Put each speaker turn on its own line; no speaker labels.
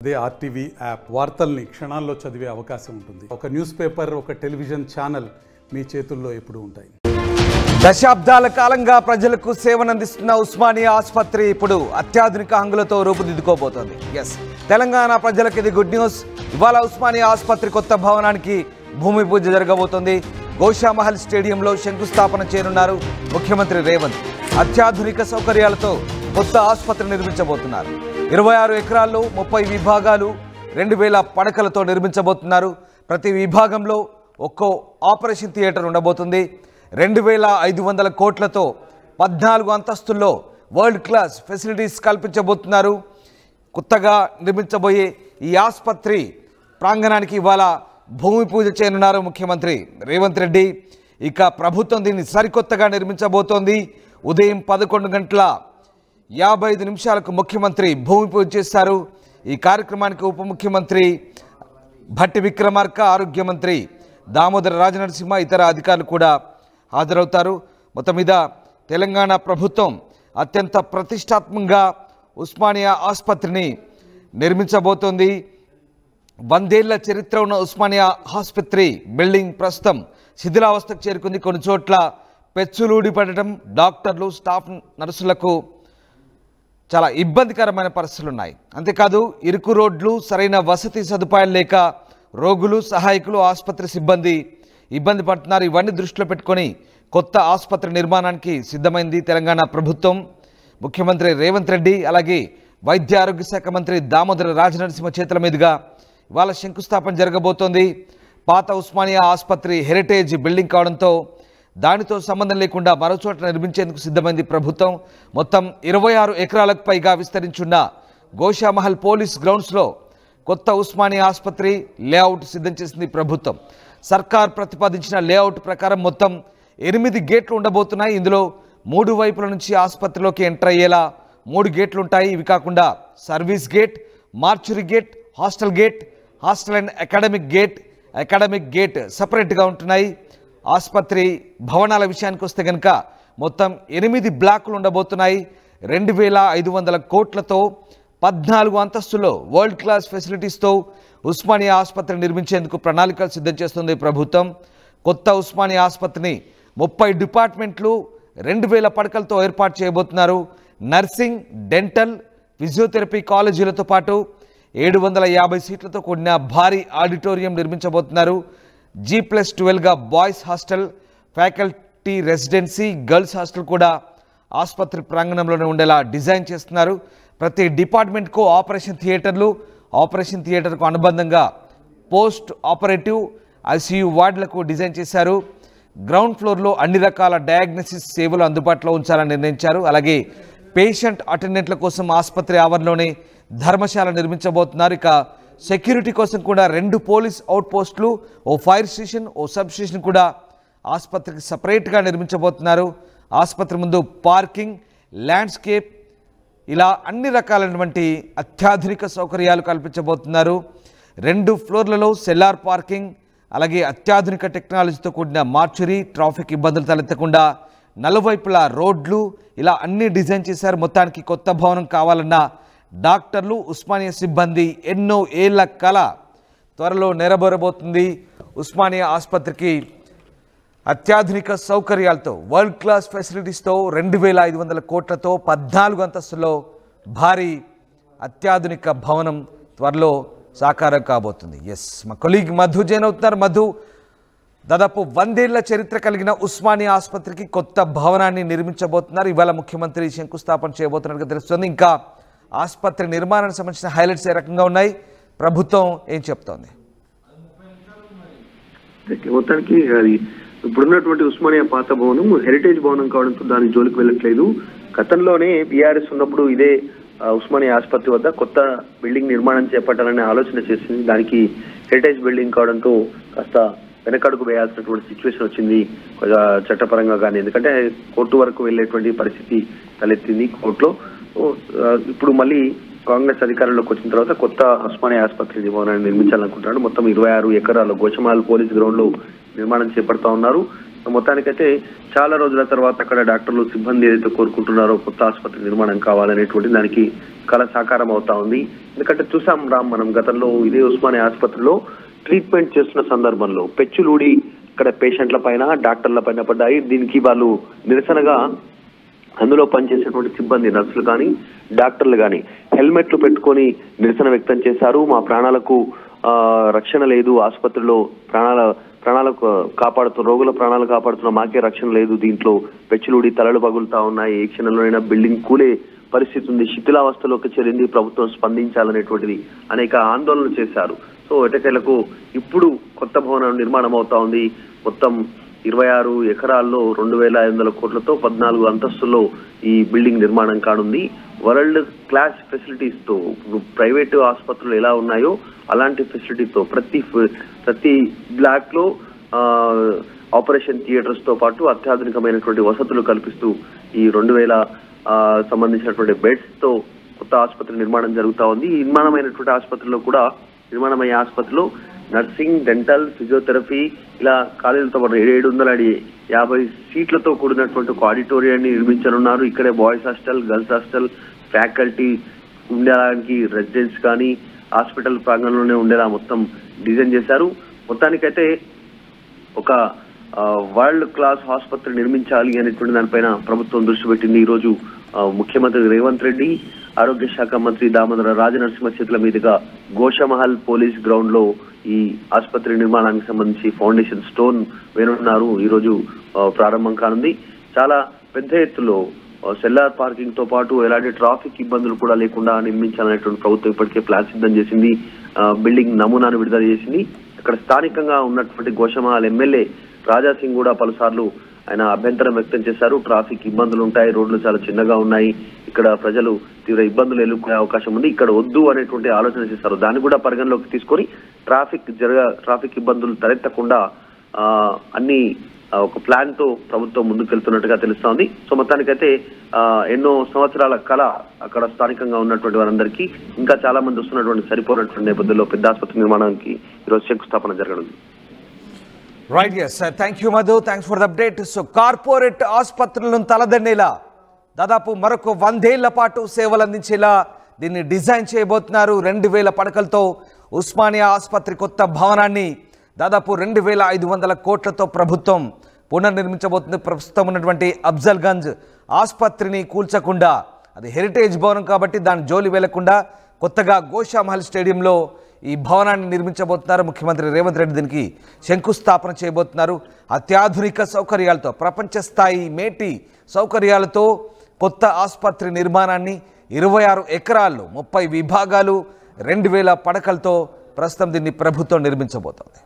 అదే RTV app వార్తల్ని క్షణాల్లో చదివే అవకాశం ఉంటుంది. ఒక న్యూస్ పేపర్, ఒక టెలివిజన్ ఛానల్ మీ చేతుల్లో ఎప్పుడూ ఉంటాయి.
దశాబ్దాల కాలంగా ప్రజలకు సేవనందిస్తున్న ఉస్మానియా ఆసుపత్రి ఇప్పుడు అత్యాధునిక హంగులతో రూపుదిద్దుకోబోతోంది. తెలంగాణ ప్రజలకు ఇది గుడ్ న్యూస్. ఇవాళ ఉస్మానియా ఆసుపత్రి కొత్త భవనానికి భూమి పూజ జరగబోతోంది. గోషామహల్ స్టేడియంలో శంకుస్థాపన చేయనున్నారు ముఖ్యమంత్రి రేవంత్. అత్యాధునిక సౌకర్యాలతో కొత్త ఆసుపత్రి నిర్మించబోతున్నారు. 26 ఎకరాల్లో 30 విభాగాలు 2000 పడకలతో నిర్మించబోతున్నారు. ప్రతి విభాగంలో ఒక్కో ఆపరేషన్ థియేటర్ ఉండబోతుంది. 2500 కోట్లతో 14 అంతస్తుల్లో వరల్డ్ క్లాస్ ఫెసిలిటీస్ కల్పించబోతున్నారు. కొత్తగా నిర్మించబోయే ఈ ఆసుపత్రి ప్రాంగణానికి ఇవాళ భూమి పూజ చేయనున్నారు ముఖ్యమంత్రి రేవంత్ రెడ్డి. ఇక ప్రభుత్వం దీన్ని సరికొత్తగా నిర్మించబోతోంది. ఉదయం 11:55 ముఖ్యమంత్రి భూమి పూజ చేశారు. ఈ కార్యక్రమానికి ఉప ముఖ్యమంత్రి భట్టి విక్రమార్క, ఆరోగ్య మంత్రి దామోదర రాజనరసింహ, ఇతర అధికారులు కూడా హాజరవుతారు. మొత్తం మీద తెలంగాణ ప్రభుత్వం అత్యంత ప్రతిష్టాత్మకంగా ఉస్మానియా ఆసుపత్రిని నిర్మించబోతోంది. 100 ఏళ్ల చరిత్ర ఉన్న ఉస్మానియా ఆసుపత్రి బిల్డింగ్ ప్రస్తుతం శిథిలావస్థకు చేరుకుంది. కొన్ని చోట్ల పెచ్చులూడి పడటం, డాక్టర్లు, స్టాఫ్ నర్సులకు చాలా ఇబ్బందికరమైన పరిస్థితులు ఉన్నాయి. అంతేకాదు ఇరుకు రోడ్లు, సరైన వసతి సదుపాయాలు లేక రోగులు, సహాయకులు, ఆసుపత్రి సిబ్బంది ఇబ్బంది పడుతున్నారు. ఇవన్నీ దృష్టిలో పెట్టుకొని కొత్త ఆసుపత్రి నిర్మాణానికి సిద్ధమైంది తెలంగాణ ప్రభుత్వం. ముఖ్యమంత్రి రేవంత్ రెడ్డి అలాగే వైద్య ఆరోగ్య శాఖ మంత్రి దామోదర రాజనరసింహ చేతుల మీదుగా ఇవాళ శంకుస్థాపన జరగబోతోంది. పాత ఉస్మానియా ఆసుపత్రి హెరిటేజ్ బిల్డింగ్ కావడంతో దానితో సంబంధం లేకుండా మరోచోట నిర్మించేందుకు సిద్ధమైంది ప్రభుత్వం. మొత్తం 26 ఎకరాలకు పైగా విస్తరించున్న గోషామహల్ పోలీస్ గ్రౌండ్స్లో కొత్త ఉస్మానియా ఆసుపత్రి లేఅవుట్ సిద్ధం చేసింది ప్రభుత్వం. సర్కార్ ప్రతిపాదించిన లేఅవుట్ ప్రకారం మొత్తం 8 గేట్లు ఉండబోతున్నాయి. ఇందులో 3 వైపుల నుంచి ఆసుపత్రిలోకి ఎంటర్ అయ్యేలా 3 గేట్లు ఉంటాయి. ఇవి కాకుండా service gate, mortuary gate, hostel gate, hostel and academic gate సపరేట్గా ఉంటున్నాయి. ఆసుపత్రి భవనాల విషయానికి వస్తే కనుక మొత్తం 8 బ్లాకులు ఉండబోతున్నాయి. 2500 కోట్లతో 14 అంతస్తుల్లో వరల్డ్ క్లాస్ ఫెసిలిటీస్తో ఉస్మానియా ఆసుపత్రి నిర్మించేందుకు ప్రణాళికలు సిద్ధం చేస్తుంది ప్రభుత్వం. కొత్త ఉస్మానియా ఆసుపత్రిని 30 డిపార్ట్మెంట్లు 2000 పడకలతో ఏర్పాటు చేయబోతున్నారు. నర్సింగ్, డెంటల్, ఫిజియోథెరపీ కాలేజీలతో పాటు 750 సీట్లతో కూడిన భారీ ఆడిటోరియం నిర్మించబోతున్నారు. G+12గా boys hostel, faculty residency, girls hostel కూడా ఆసుపత్రి ప్రాంగణంలోనే ఉండేలా డిజైన్ చేస్తున్నారు. ప్రతి డిపార్ట్మెంట్కు ఆపరేషన్ థియేటర్కు అనుబంధంగా పోస్ట్ ఆపరేటివ్ ICU వార్డులకు డిజైన్ చేశారు. గ్రౌండ్ ఫ్లోర్లో అన్ని రకాల డయాగ్నోసిస్ సేవలు అందుబాటులో ఉంచాలని నిర్ణయించారు. అలాగే పేషెంట్ అటెండెంట్ల కోసం ఆసుపత్రి ఆవరణలోనే ధర్మశాల నిర్మించబోతున్నారు. ఇక సెక్యూరిటీ కోసం కూడా 2 పోలీస్ అవుట్ పోస్టులు, ఓ ఫైర్ స్టేషన్, ఓ సబ్ స్టేషన్ కూడా ఆసుపత్రికి సపరేట్గా నిర్మించబోతున్నారు. ఆసుపత్రి ముందు పార్కింగ్, ల్యాండ్స్కేప్, ఇలా అన్ని రకాలైనటువంటి అత్యాధునిక సౌకర్యాలు కల్పించబోతున్నారు. 2 ఫ్లోర్లలో సెల్లార్ పార్కింగ్, అలాగే అత్యాధునిక టెక్నాలజీతో కూడిన మార్చురీ, ట్రాఫిక్ ఇబ్బందులు తలెత్తకుండా నలువైపులా రోడ్లు, ఇలా అన్ని డిజైన్ చేశారు. మొత్తానికి కొత్త భవనం కావాలన్న డాక్టర్లు, ఉస్మానియా సిబ్బంది ఎన్నో ఏళ్ల కళ త్వరలో నెరవేరబోతుంది. ఉస్మానియా ఆసుపత్రికి అత్యాధునిక సౌకర్యాలతో వరల్డ్ క్లాస్ ఫెసిలిటీస్తో 2500 కోట్లతో 14 అంతస్తుల్లో భారీ అత్యాధునిక భవనం త్వరలో సాకారం కాబోతుంది. మా కొలీగ్ మధు జైన్ అవుతున్నారు. మధు, దాదాపు 100 ఏళ్ల చరిత్ర కలిగిన ఉస్మానియా ఆసుపత్రికి కొత్త భవనాన్ని నిర్మించబోతున్నారు. ఇవాళ ముఖ్యమంత్రి శంకుస్థాపన చేయబోతున్నట్టుగా తెలుస్తుంది. ఇంకా ఆసుపత్రి నిర్మాణానికి సంబంధించిన హైలైట్స్ ఏ రకంగా ఉన్నాయి? ప్రభుత్వం ఏం చెప్తోంది?
మొత్తానికి ఇప్పుడున్నటువంటి ఉస్మానియా పాత భవనం హెరిటేజ్ భవనం కావడంతో దాని జోలికి వెళ్ళట్లేదు. గతంలోనే బీఆర్ఎస్ ఉన్నప్పుడు ఇదే ఉస్మానియా ఆసుపత్రి వద్ద కొత్త బిల్డింగ్ నిర్మాణం చేపట్టాలనే ఆలోచన చేసింది. దానికి హెరిటేజ్ బిల్డింగ్ కావడంతో కాస్త వెనకడుగు వేయాల్సినటువంటి సిచ్యువేషన్ వచ్చింది చట్టపరంగా కానీ. ఎందుకంటే కోర్టు వరకు వెళ్ళేటువంటి పరిస్థితి తలెత్తింది కోర్టులో. ఇప్పుడు మళ్ళీ కాంగ్రెస్ అధికారంలోకి వచ్చిన తర్వాత కొత్త ఉస్మానియా ఆసుపత్రి భవనాన్ని నిర్మించాలనుకుంటున్నాడు. మొత్తం 26 ఎకరాలు గోషామహల్ పోలీస్ గ్రౌండ్ లో నిర్మాణం చేపడతా ఉన్నారు. మొత్తానికైతే చాలా రోజుల తర్వాత అక్కడ డాక్టర్లు సిబ్బంది ఏదైతే కోరుకుంటున్నారో కొత్త ఆసుపత్రి నిర్మాణం కావాలనేటువంటి దానికి కళ సాకారం అవుతా ఉంది. ఎందుకంటే చూసాం రామ్, మనం గతంలో ఇదే ఉస్మానియా ఆసుపత్రిలో ట్రీట్మెంట్ చేస్తున్న సందర్భంలో పెచ్చులూడి ఇక్కడ పేషెంట్ల పైన డాక్టర్ల పైన పడ్డాయి. దీనికి వాళ్ళు నిరసనగా అందులో పనిచేసేటువంటి సిబ్బంది, నర్సులు కానీ డాక్టర్లు కానీ హెల్మెట్లు పెట్టుకొని నిరసన వ్యక్తం చేశారు. మా ప్రాణాలకు రక్షణ లేదు, ఆసుపత్రిలో ప్రాణాలకు రోగుల ప్రాణాలు కాపాడుతున్న మాకే రక్షణ లేదు, దీంట్లో పెచ్చులూడి తలలు పగులుతా ఉన్నాయి, ఏ క్షణంలోనైనా బిల్డింగ్ కూలే పరిస్థితి ఉంది, శిథిలావస్థలోకి చేరింది, ప్రభుత్వం స్పందించాలనేటువంటిది అనేక ఆందోళనలు చేశారు. సో ఎటకేలకు ఇప్పుడు కొత్త భవనం నిర్మాణం అవుతా ఉంది. మొత్తం 26 ఎకరాల్లో 2,500 కోట్లతో 14 అంతస్తుల్లో ఈ బిల్డింగ్ నిర్మాణం కానుంది. వరల్డ్ క్లాస్ ఫెసిలిటీస్ తో ప్రైవేటు ఆసుపత్రులు ఎలా ఉన్నాయో అలాంటి ఫెసిలిటీతో ప్రతి బ్లాక్ లో ఆపరేషన్ థియేటర్స్ తో పాటు అత్యాధునికమైనటువంటి వసతులు కల్పిస్తూ ఈ 2,000 సంబంధించినటువంటి బెడ్స్ తో కొత్త ఆసుపత్రి నిర్మాణం జరుగుతా ఉంది. ఈ నిర్మాణమయ్యే ఆసుపత్రిలో నర్సింగ్, డెంటల్, ఫిజియోథెరపీ ఇలా కాలేజీలతో పాటు 750 సీట్లతో కూడినటువంటి ఒక ఆడిటోరియాన్ని నిర్మించనున్నారు. ఇక్కడే boys hostel, girls hostel, faculty ఉండడానికి రెసిడెన్స్ కానీ హాస్పిటల్ ప్రాంగణంలోనే ఉండేలా మొత్తం డిజైన్ చేశారు. మొత్తానికైతే ఒక వరల్డ్ క్లాస్ ఆసుపత్రి నిర్మించాలి అనేటువంటి దానిపైన ప్రభుత్వం దృష్టి పెట్టింది. ఈ రోజు ముఖ్యమంత్రి రేవంత్ రెడ్డి, ఆరోగ్య శాఖ మంత్రి దామోదర రాజనరసింహ చేతుల మీదుగా గోషమహల్ పోలీస్ గ్రౌండ్ లో ఈ ఆసుపత్రి నిర్మాణానికి సంబంధించి ఫౌండేషన్ స్టోన్ వేనున్నారు. ఈ రోజు ప్రారంభం కానుంది. చాలా పెద్ద ఎత్తులో సెల్లార్ పార్కింగ్ తో పాటు ఎలాంటి ట్రాఫిక్ ఇబ్బందులు కూడా లేకుండా నిర్మించాలనేటువంటి ప్రభుత్వం ఇప్పటికే ప్లాన్ సిద్ధం చేసింది. బిల్డింగ్ నమూనాను విడుదల చేసింది. ఇక్కడ స్థానికంగా ఉన్నటువంటి గోషమహల్ ఎమ్మెల్యే రాజాసింగ్ కూడా పలుసార్లు ఆయన అభ్యంతరం వ్యక్తం చేశారు. ట్రాఫిక్ ఇబ్బందులు ఉంటాయి, రోడ్లు చాలా చిన్నగా ఉన్నాయి, ఇక్కడ ప్రజలు తీవ్ర ఇబ్బందులు ఎదుర్కొనే అవకాశం ఉంది, ఇక్కడ వద్దు అనేటువంటి ఆలోచన చేశారు. దాన్ని కూడా పరిగణలోకి తీసుకొని ట్రాఫిక్ ఇబ్బందులు తలెత్తకుండా అన్ని ఒక ప్లాన్ తో ప్రభుత్వం ముందుకెళ్తున్నట్టుగా తెలుస్తోంది. సో మొత్తానికైతే ఎన్నో సంవత్సరాల కళ అక్కడ స్థానికంగా ఉన్నటువంటి వారందరికీ ఇంకా చాలా మంది వస్తున్నటువంటి సరిపోయినటువంటి నేపథ్యంలో పెద్ద ఆసుపత్రి నిర్మాణానికి ఈరోజు శంకుస్థాపన జరగనుంది.
Right, yes sir, thank you Madhu, thanks for the update. So corporate ఆసుపత్రులను తలదన్నేలా దాదాపు మరొక 100 ఏళ్ల పాటు సేవలు అందించేలా దీన్ని డిజైన్ చేయబోతున్నారు. 2000 పడకలతో ఉస్మానియా ఆసుపత్రి కొత్త భవనాన్ని దాదాపు 2,500 కోట్లతో ప్రభుత్వం పునర్నిర్మించబోతుంది. ప్రస్తుతం ఉన్నటువంటి అఫ్జల్గంజ్ ఆసుపత్రిని కూల్చకుండా, అది హెరిటేజ్ భవనం కాబట్టి దాని జోలి వెళ్లకుండా కొత్తగా గోషామహల్ స్టేడియంలో ఈ భవనాన్ని నిర్మించబోతున్నారు. ముఖ్యమంత్రి రేవంత్ రెడ్డి దీనికి శంకుస్థాపన చేయబోతున్నారు. అత్యాధునిక సౌకర్యాలతో, ప్రపంచ స్థాయి మేటి సౌకర్యాలతో కొత్త ఆసుపత్రి నిర్మాణాన్ని 26 ఎకరాల్లో 30 విభాగాలు 2,000 పడకలతో ప్రస్తుతం దీన్ని ప్రభుత్వం నిర్మించబోతోంది.